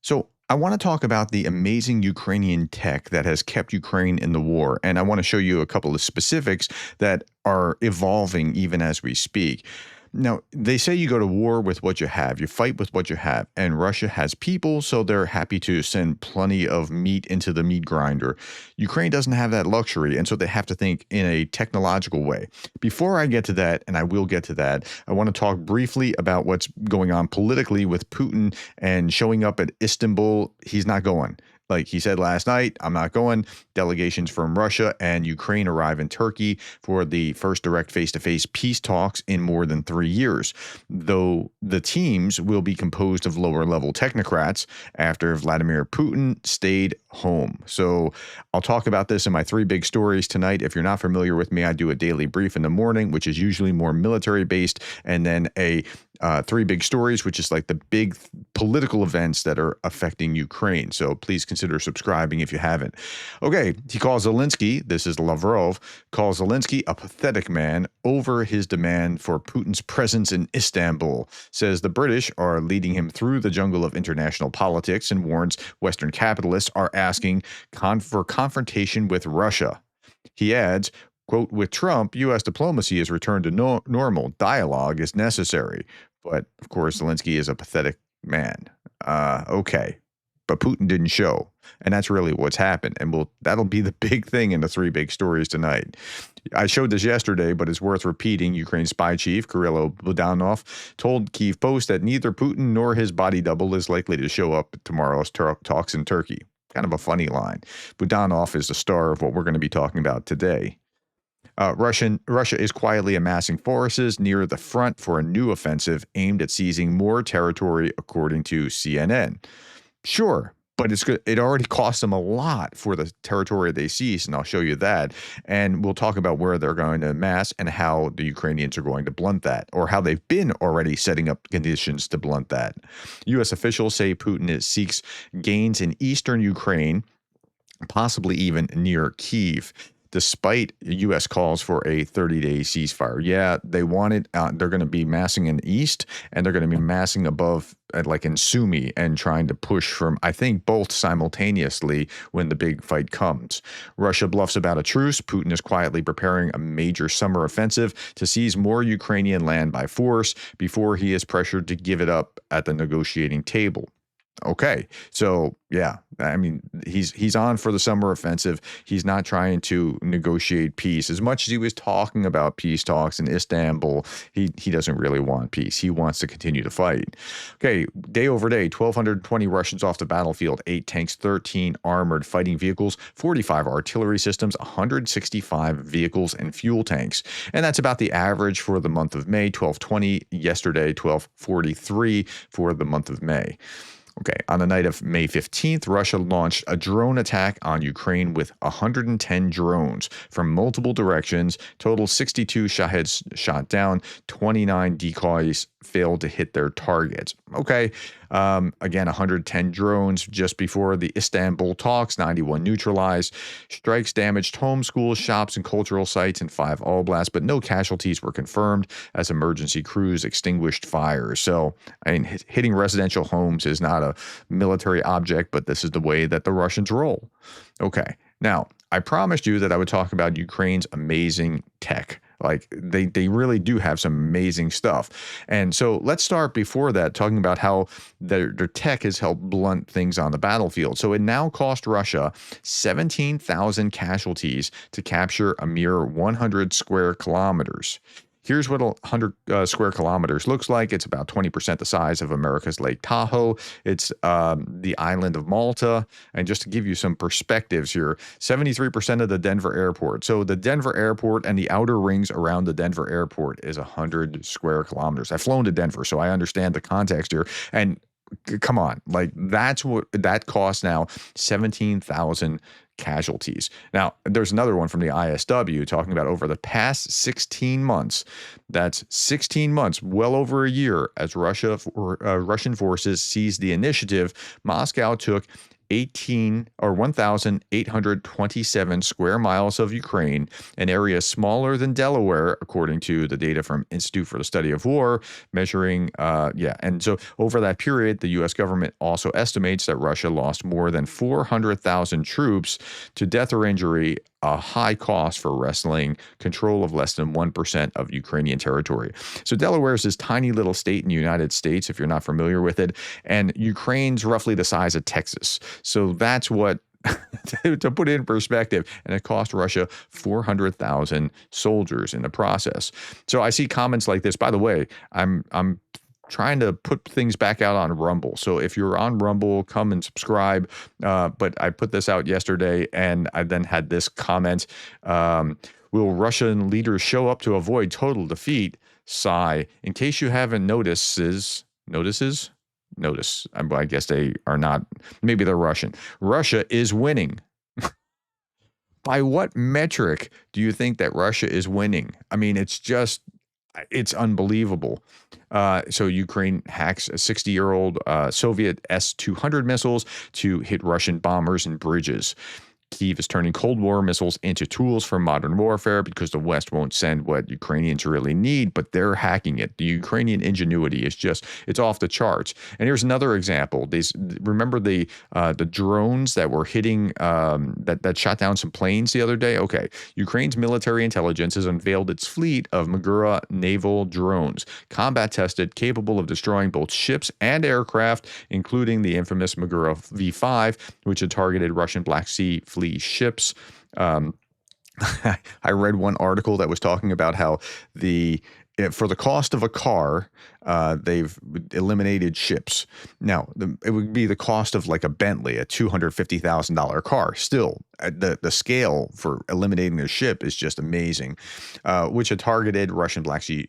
So I want to talk about the amazing Ukrainian tech that has kept Ukraine in the war. And I want to show you a couple of specifics that are evolving even as we speak. Now, they say you go to war with what you have, you fight with what you have, and Russia has people, so they're happy to send plenty of meat into the meat grinder. Ukraine doesn't have that luxury, and so they have to think in a technological way. Before I get to that, and I will get to that, I want to talk briefly about what's going on politically with Putin and showing up at Istanbul. He's not going. Like he said last night, I'm not going. Delegations from Russia and Ukraine arrive in Turkey for the first direct face-to-face peace talks in more than 3 years, though the teams will be composed of lower-level technocrats after Vladimir Putin stayed home. So I'll talk about this in my 3 big stories tonight. If you're not familiar with me, I do a daily brief in the morning, which is usually more military-based, and then a 3 big stories, which is like the big political events that are affecting Ukraine. So please consider subscribing if you haven't. Okay, he calls Zelensky, this is Lavrov, calls Zelensky a pathetic man over his demand for Putin's presence in Istanbul, says the British are leading him through the jungle of international politics and warns Western capitalists are asking for confrontation with Russia. He adds, quote, with Trump, U.S. diplomacy has returned to normal. Dialogue is necessary. But, of course, Zelensky is a pathetic man. Okay. But Putin didn't show. And that's really what's happened. And that'll be the big thing in the 3 big stories tonight. I showed this yesterday, but it's worth repeating. Ukraine spy chief Kirilo Budanov told Kyiv Post that neither Putin nor his body double is likely to show up at tomorrow's talks in Turkey. Kind of a funny line. Budanov is the star of what we're going to be talking about today. Russia is quietly amassing forces near the front for a new offensive aimed at seizing more territory, according to CNN. Sure, but it already cost them a lot for the territory they seized, and I'll show you that. And we'll talk about where they're going to amass and how the Ukrainians are going to blunt that, or how they've been already setting up conditions to blunt that. U.S. officials say Putin seeks gains in eastern Ukraine, possibly even near Kyiv, despite U.S. calls for a 30-day ceasefire. Yeah, they want it. They're going to be massing in the east, and they're going to be massing above, like in Sumy, and trying to push from, I think, both simultaneously when the big fight comes. Russia bluffs about a truce. Putin is quietly preparing a major summer offensive to seize more Ukrainian land by force before he is pressured to give it up at the negotiating table. Okay, so yeah, I mean, he's on for the summer offensive. He's not trying to negotiate peace. As much as he was talking about peace talks in Istanbul, he doesn't really want peace. He wants to continue to fight. Okay, day over day, 1,220 Russians off the battlefield, 8 tanks, 13 armored fighting vehicles, 45 artillery systems, 165 vehicles and fuel tanks. And that's about the average for the month of May, 1,220 yesterday, 1,243 for the month of May. Okay, on the night of May 15th, Russia launched a drone attack on Ukraine with 110 drones from multiple directions. Total 62 Shaheds shot down, 29 decoys failed to hit their targets. Okay, again, 110 drones just before the Istanbul talks, 91 neutralized. Strikes damaged homes, schools, shops, and cultural sites in 5 Oblasts, but no casualties were confirmed as emergency crews extinguished fires. So, I mean, hitting residential homes is not a military object, but this is the way that the Russians roll. Okay, now, I promised you that I would talk about Ukraine's amazing tech. Like they really do have some amazing stuff. And so let's start before that talking about how their tech has helped blunt things on the battlefield. So it now cost Russia 17,000 casualties to capture a mere 100 square kilometers. Here's what 100 square kilometers looks like. It's about 20% the size of America's Lake Tahoe. It's the island of Malta. And just to give you some perspectives here, 73% of the Denver airport. So the Denver airport and the outer rings around the Denver airport is 100 square kilometers. I've flown to Denver, so I understand the context here. And come on, like that's what that costs now, 17,000 casualties. Now, there's another one from the ISW talking about over the past 16 months. That's 16 months, well over a year, as Russian forces seized the initiative. Moscow took 1,827 square miles of Ukraine, an area smaller than Delaware, according to the data from Institute for the Study of War, measuring, And so over that period, the U.S. government also estimates that Russia lost more than 400,000 troops to death or injury, a high cost for wresting control of less than 1% of Ukrainian territory. So Delaware is this tiny little state in the United States, if you're not familiar with it, and Ukraine's roughly the size of Texas. So that's what, to put it in perspective, and it cost Russia 400,000 soldiers in the process. So I see comments like this. By the way, I'm trying to put things back out on Rumble. So if you're on Rumble, come and subscribe. But I put this out yesterday, and I then had this comment. Will Russian leaders show up to avoid total defeat? Sigh. In case you haven't notices? Notice. I guess they are not. Maybe they're Russian. Russia is winning. By what metric do you think that Russia is winning? I mean, it's unbelievable. So Ukraine hacks a 60-year-old Soviet S-200 missiles to hit Russian bombers and bridges. Kyiv is turning Cold War missiles into tools for modern warfare because the West won't send what Ukrainians really need, but they're hacking it. The Ukrainian ingenuity is it's off the charts. And here's another example. Remember the drones that were hitting, that shot down some planes the other day? Okay. Ukraine's military intelligence has unveiled its fleet of Magura naval drones, combat tested, capable of destroying both ships and aircraft, including the infamous Magura V5, which had targeted Russian Black Sea fleet ships. I read one article that was talking about how for the cost of a car, they've eliminated ships. Now, it would be the cost of like a Bentley, a $250,000 car. Still, the scale for eliminating their ship is just amazing, which had targeted Russian Black Sea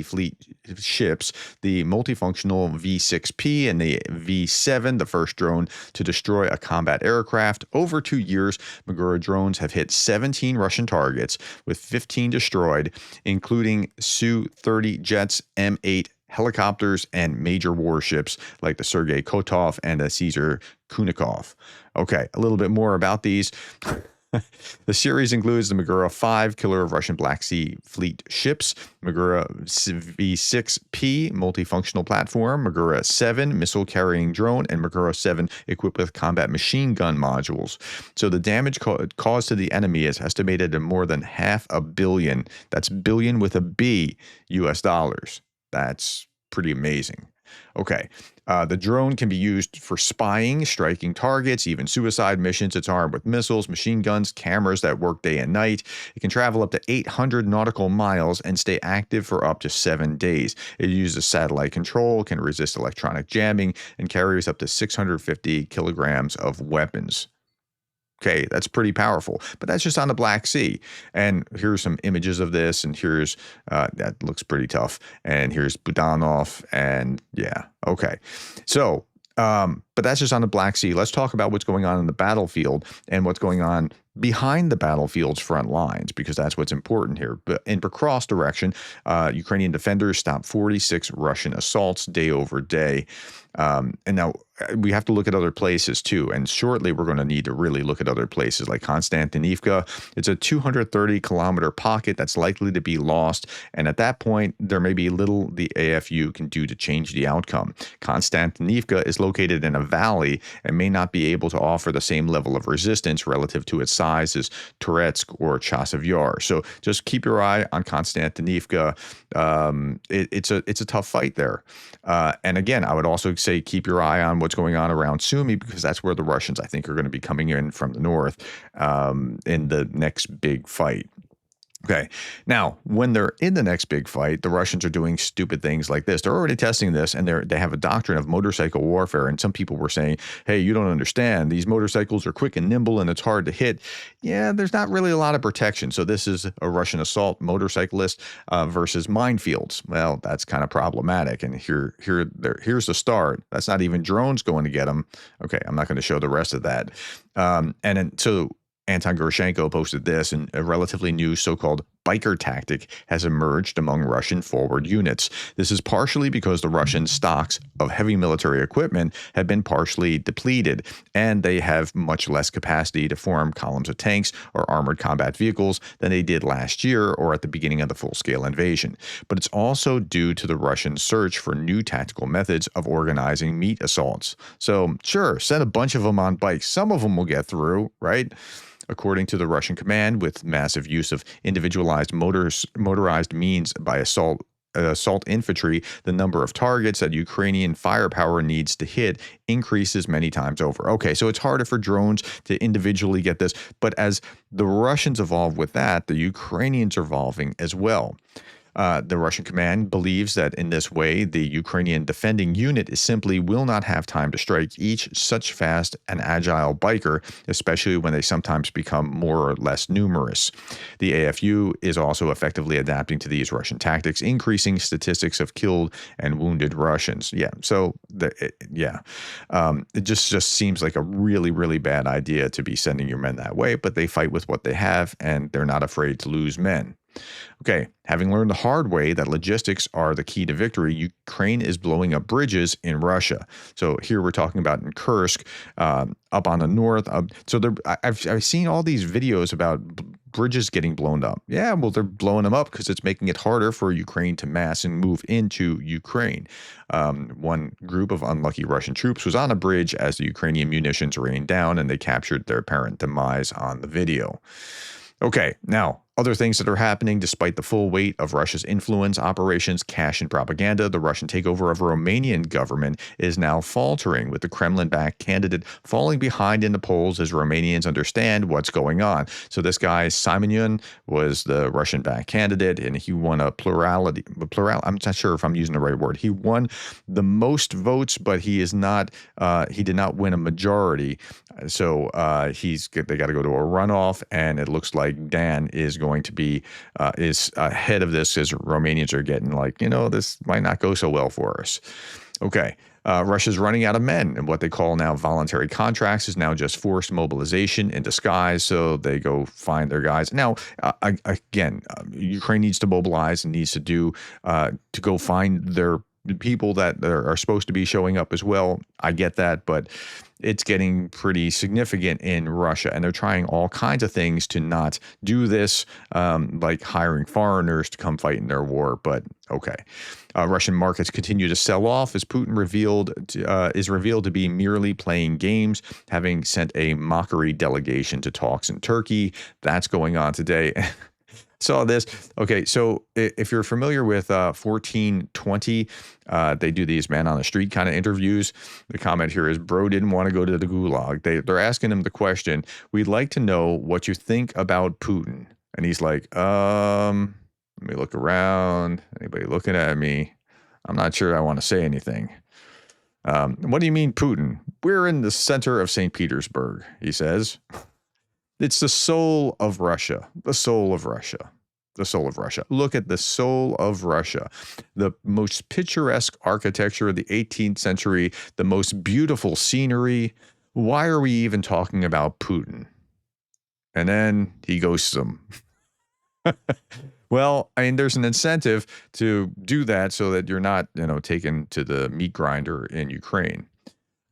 fleet ships, the multifunctional V6P and the V7, the first drone to destroy a combat aircraft. Over 2 years, Magura drones have hit 17 Russian targets, with 15 destroyed, including Su-30 jets, M8 helicopters, and major warships like the Sergei Kotov and the Caesar Kunikov. Okay, a little bit more about these. The series includes the Magura 5, killer of Russian Black Sea fleet ships, Magura V6P, multifunctional platform, Magura 7, missile-carrying drone, and Magura 7 equipped with combat machine gun modules. So the damage caused to the enemy is estimated at more than $500 million. That's billion with a B, US dollars. That's pretty amazing. Okay. The drone can be used for spying, striking targets, even suicide missions. It's armed with missiles, machine guns, cameras that work day and night. It can travel up to 800 nautical miles and stay active for up to 7 days. It uses satellite control, can resist electronic jamming, and carries up to 650 kilograms of weapons. Okay, that's pretty powerful, but that's just on the Black Sea. And here's some images of this, and here's, that looks pretty tough. And here's Budanov, and yeah, okay. So, but that's just on the Black Sea. Let's talk about what's going on in the battlefield and what's going on behind the battlefield's front lines, because that's what's important here. But in Bakrov's direction, Ukrainian defenders stopped 46 Russian assaults day over day. And now we have to look at other places too. And shortly, we're going to need to really look at other places like Konstantinivka. It's a 230-kilometer pocket that's likely to be lost. And at that point, there may be little the AFU can do to change the outcome. Konstantinivka is located in a valley and may not be able to offer the same level of resistance relative to its size as Toretsk or Chasiv Yar. So just keep your eye on Konstantinivka. It's a tough fight there. And again, I would also say keep your eye on what's going on around Sumy, because that's where the Russians, I think, are going to be coming in from the north in the next big fight. Okay. Now, when they're in the next big fight, the Russians are doing stupid things like this. They're already testing this, and they have a doctrine of motorcycle warfare. And some people were saying, hey, you don't understand. These motorcycles are quick and nimble, and it's hard to hit. Yeah, there's not really a lot of protection. So this is a Russian assault motorcyclist versus minefields. Well, that's kind of problematic. And here's the start. That's not even drones going to get them. Okay, I'm not going to show the rest of that. So Anton Goroshenko posted this in a relatively new so-called biker tactic has emerged among Russian forward units. This is partially because the Russian stocks of heavy military equipment have been partially depleted, and they have much less capacity to form columns of tanks or armored combat vehicles than they did last year or at the beginning of the full-scale invasion. But it's also due to the Russian search for new tactical methods of organizing meat assaults. So, sure, send a bunch of them on bikes. Some of them will get through, right? According to the Russian command, with massive use of individualized motorized means by assault infantry, the number of targets that Ukrainian firepower needs to hit increases many times over. Okay, so it's harder for drones to individually get this, but as the Russians evolve with that, the Ukrainians are evolving as well. The Russian command believes that in this way, the Ukrainian defending unit simply will not have time to strike each such fast and agile biker, especially when they sometimes become more or less numerous. The AFU is also effectively adapting to these Russian tactics, increasing statistics of killed and wounded Russians. Yeah, so it just seems like a really, really bad idea to be sending your men that way, but they fight with what they have, and they're not afraid to lose men. Okay, having learned the hard way that logistics are the key to victory, Ukraine is blowing up bridges in Russia. So here we're talking about in Kursk, up on the north. I've seen all these videos about bridges getting blown up. Yeah, well, they're blowing them up because it's making it harder for Ukraine to mass and move into Ukraine. One group of unlucky Russian troops was on a bridge as the Ukrainian munitions rained down, and they captured their apparent demise on the video. Okay, now, other things that are happening despite the full weight of Russia's influence, operations, cash, and propaganda, the Russian takeover of Romanian government is now faltering, with the Kremlin-backed candidate falling behind in the polls as Romanians understand what's going on. So this guy, Simonyan, was the Russian-backed candidate, and he won I'm not sure if I'm using the right word. He won the most votes, but he did not win a majority. So they got to go to a runoff, and it looks like Dan is going to be is ahead of this, as Romanians are getting like, this might not go so well for us. Okay. Russia's running out of men, and what they call now voluntary contracts is now just forced mobilization in disguise. So they go find their guys. Now, Ukraine needs to mobilize and needs to go find their people that are supposed to be showing up as well. I get that, but it's getting pretty significant in Russia, and they're trying all kinds of things to not do this, like hiring foreigners to come fight in their war. But okay, Russian markets continue to sell off as Putin is revealed to be merely playing games, having sent a mockery delegation to talks in Turkey. That's going on today. Saw this. Okay, so if you're familiar with 1420, they do these man on the street kind of interviews. The comment here is, bro didn't want to go to the gulag. They're asking him the question, we'd like to know what you think about Putin. And he's like, let me look around. Anybody looking at me? I'm not sure I want to say anything. What do you mean, Putin? We're in the center of St. Petersburg, he says. It's the soul of Russia, the soul of Russia, the soul of Russia. Look at the soul of Russia, the most picturesque architecture of the 18th century, the most beautiful scenery. Why are we even talking about Putin? And then he ghosts them. Well, I mean, there's an incentive to do that so that you're not, taken to the meat grinder in Ukraine.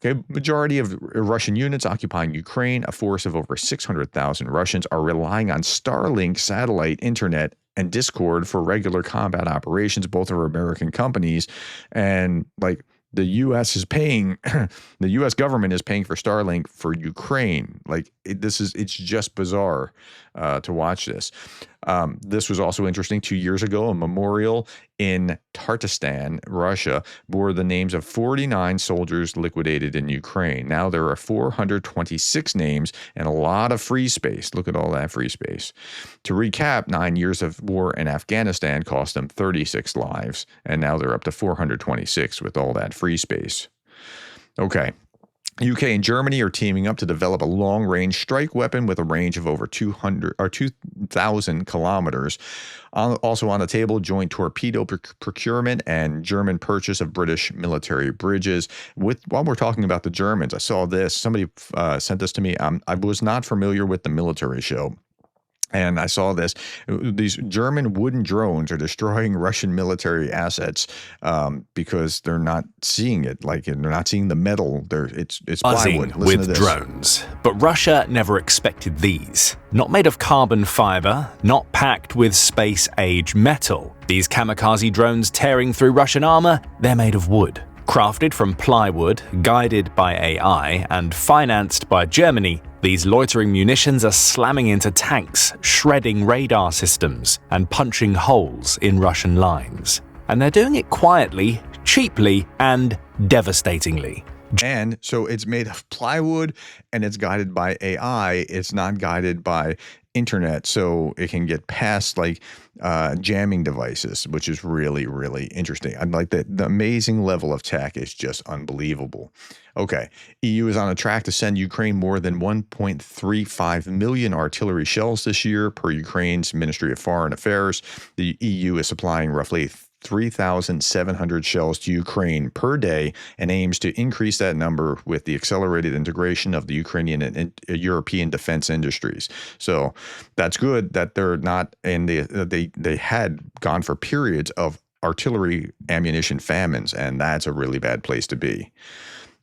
Okay, majority of Russian units occupying Ukraine, a force of over 600,000 Russians, are relying on Starlink satellite internet and Discord for regular combat operations. Both are American companies, and the U.S. is paying, the U.S. government is paying for Starlink for Ukraine. It's just bizarre to watch this. This was also interesting. 2 years ago, a memorial in Tartastan, Russia, bore the names of 49 soldiers liquidated in Ukraine. Now there are 426 names and a lot of free space. Look at all that free space. To recap, 9 years of war in Afghanistan cost them 36 lives, and now they're up to 426 with all that free space. Okay. UK and Germany are teaming up to develop a long-range strike weapon with a range of over 2,000 kilometers. Also on the table, joint torpedo procurement and German purchase of British military bridges. While we're talking about the Germans, I saw this. Somebody sent this to me. I was not familiar with the military show. And I saw this. These German wooden drones are destroying Russian military assets because they're not seeing it. Like they're not seeing the metal. It's Buzzing plywood. Listen to with this. drones. But Russia never expected these. Not made of carbon fiber, not packed with space-age metal. These kamikaze drones tearing through Russian armor, they're made of wood. Crafted from plywood, guided by AI, and financed by Germany, these loitering munitions are slamming into tanks, shredding radar systems, and punching holes in Russian lines. And they're doing it quietly, cheaply, and devastatingly. And so it's made of plywood and it's guided by AI. It's not guided by internet, so it can get past like jamming devices, which is really, really interesting. I'm like the amazing level of tech is just unbelievable. Okay, EU is on a track to send Ukraine more than 1.35 million artillery shells this year, per Ukraine's Ministry of Foreign Affairs. The EU is supplying roughly 3,700 shells to Ukraine per day and aims to increase that number with the accelerated integration of the Ukrainian and European defense industries. So that's good that they're not in they had gone for periods of artillery ammunition famines, and that's a really bad place to be.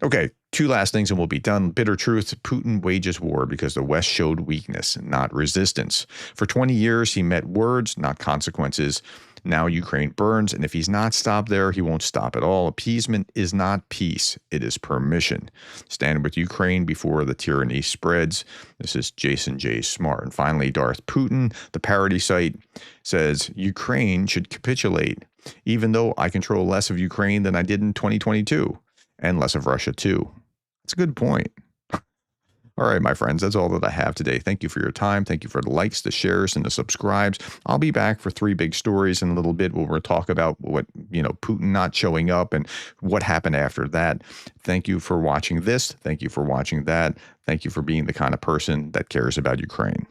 Okay, two last things and we'll be done. Bitter truth: Putin wages war because the West showed weakness, not resistance. For 20 years, he met words, not consequences. Now Ukraine burns, and if he's not stopped there, he won't stop at all. Appeasement is not peace. It is permission. Stand with Ukraine before the tyranny spreads. This is Jason J. Smart. And finally, Darth Putin, the parody site, says Ukraine should capitulate, even though I control less of Ukraine than I did in 2022, and less of Russia too. That's a good point. All right, my friends, that's all that I have today. Thank you for your time. Thank you for the likes, the shares, and the subscribes. I'll be back for 3 big stories in a little bit where we'll talk about what, Putin not showing up and what happened after that. Thank you for watching this. Thank you for watching that. Thank you for being the kind of person that cares about Ukraine.